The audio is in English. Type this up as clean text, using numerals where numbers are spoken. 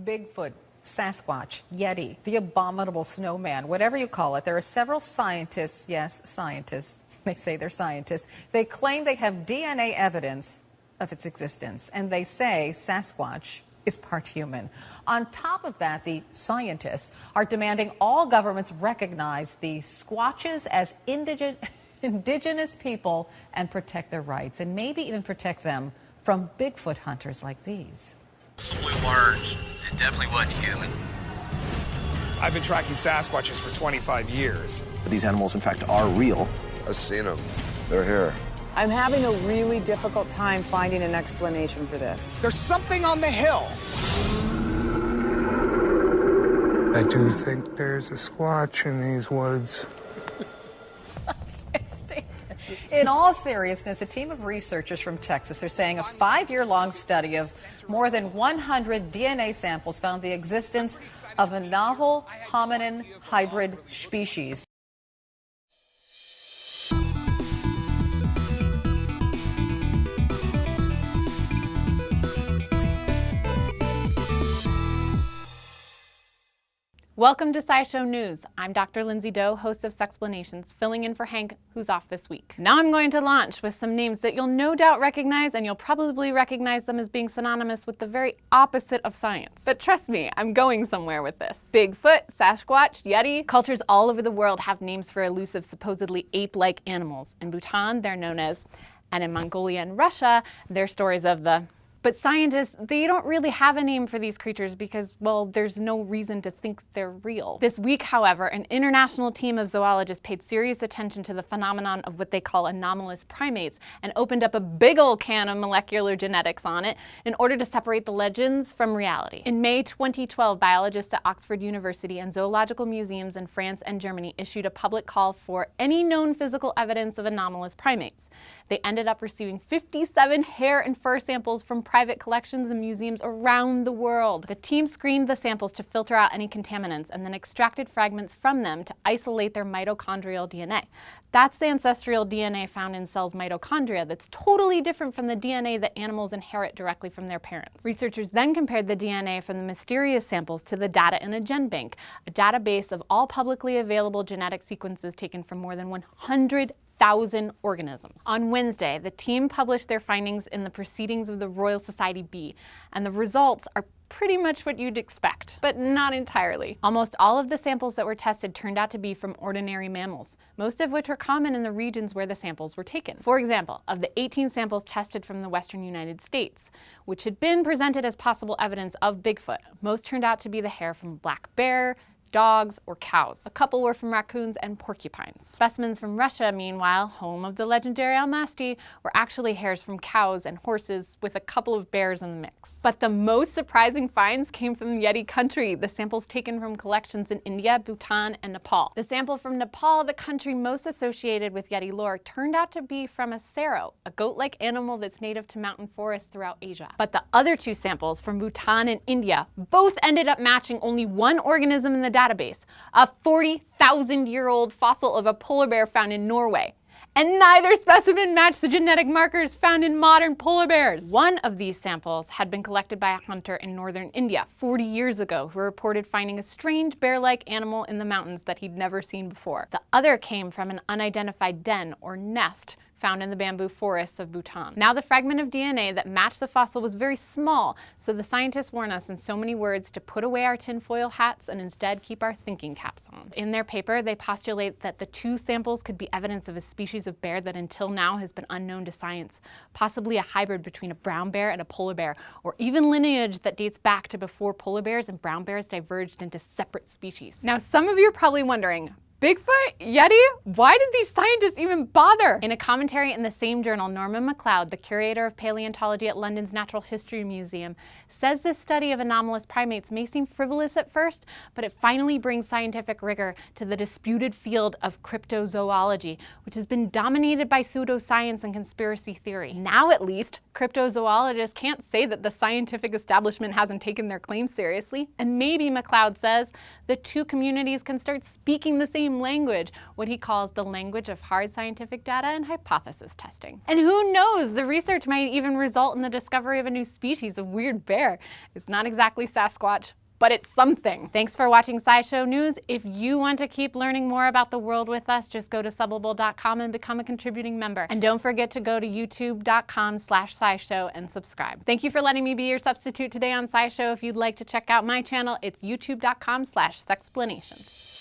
Bigfoot, Sasquatch, Yeti, the abominable snowman, whatever you call it. There are several scientists, yes, scientists, they say they're scientists. They claim they have DNA evidence of its existence, and they say Sasquatch is part human. On top of that, the scientists are demanding all governments recognize the Squatches as indigenous people and protect their rights, and maybe even protect them from Bigfoot hunters like these. Possibly large. It definitely wasn't human. I've been tracking Sasquatches for 25 years. These animals, in fact, are real. I've seen them. They're here. I'm having a really difficult time finding an explanation for this. There's something on the hill. I do think there's a Squatch in these woods. In all seriousness, a team of researchers from Texas are saying a 5-year-long study of more than 100 DNA samples found the existence of a novel hominin hybrid species. Welcome to SciShow News. I'm Dr. Lindsay Doe, host of Sexplanations, filling in for Hank, who's off this week. Now I'm going to launch with some names that you'll no doubt recognize, and you'll probably recognize them as being synonymous with the very opposite of science. But trust me, I'm going somewhere with this. Bigfoot, Sasquatch, Yeti. Cultures all over the world have names for elusive, supposedly ape-like animals. In Bhutan, they're known as, and in Mongolia and Russia, they're stories of the. But scientists, they don't really have a name for these creatures because, well, there's no reason to think they're real. This week, however, an international team of zoologists paid serious attention to the phenomenon of what they call anomalous primates and opened up a big old can of molecular genetics on it in order to separate the legends from reality. In May 2012, biologists at Oxford University and zoological museums in France and Germany issued a public call for any known physical evidence of anomalous primates. They ended up receiving 57 hair and fur samples from private collections and museums around the world. The team screened the samples to filter out any contaminants and then extracted fragments from them to isolate their mitochondrial DNA. That's the ancestral DNA found in cells' mitochondria that's totally different from the DNA that animals inherit directly from their parents. Researchers then compared the DNA from the mysterious samples to the data in a GenBank, a database of all publicly available genetic sequences taken from more than 100,000 organisms. On Wednesday, the team published their findings in the Proceedings of the Royal Society B, and the results are pretty much what you'd expect, but not entirely. Almost all of the samples that were tested turned out to be from ordinary mammals, most of which are common in the regions where the samples were taken. For example, of the 18 samples tested from the western United States, which had been presented as possible evidence of Bigfoot, most turned out to be the hair from black bear, dogs, or cows. A couple were from raccoons and porcupines. Specimens from Russia, meanwhile, home of the legendary Almasty, were actually hairs from cows and horses with a couple of bears in the mix. But the most surprising finds came from Yeti country, the samples taken from collections in India, Bhutan, and Nepal. The sample from Nepal, the country most associated with Yeti lore, turned out to be from a sero, a goat-like animal that's native to mountain forests throughout Asia. But the other two samples from Bhutan and India both ended up matching only one organism in the database, a 40,000-year-old fossil of a polar bear found in Norway. And neither specimen matched the genetic markers found in modern polar bears. One of these samples had been collected by a hunter in northern India 40 years ago who reported finding a strange bear-like animal in the mountains that he'd never seen before. The other came from an unidentified den or nest found in the bamboo forests of Bhutan. Now the fragment of DNA that matched the fossil was very small, so the scientists warn us in so many words to put away our tinfoil hats and instead keep our thinking caps on. In their paper, they postulate that the two samples could be evidence of a species of bear that until now has been unknown to science, possibly a hybrid between a brown bear and a polar bear, or even lineage that dates back to before polar bears and brown bears diverged into separate species. Now some of you are probably wondering, Bigfoot? Yeti? Why did these scientists even bother? In a commentary in the same journal, Norman MacLeod, the curator of paleontology at London's Natural History Museum, says this study of anomalous primates may seem frivolous at first, but it finally brings scientific rigor to the disputed field of cryptozoology, which has been dominated by pseudoscience and conspiracy theory. Now at least, cryptozoologists can't say that the scientific establishment hasn't taken their claims seriously, and maybe, MacLeod says, the two communities can start speaking the same same language, what he calls the language of hard scientific data and hypothesis testing. And who knows, the research might even result in the discovery of a new species of weird bear. It's not exactly Sasquatch, but it's something. Thanks for watching SciShow News. If you want to keep learning more about the world with us, just go to subbable.com and become a contributing member. And don't forget to go to youtube.com/SciShow and subscribe. Thank you for letting me be your substitute today on SciShow. If you'd like to check out my channel, it's youtube.com/Sexplanations.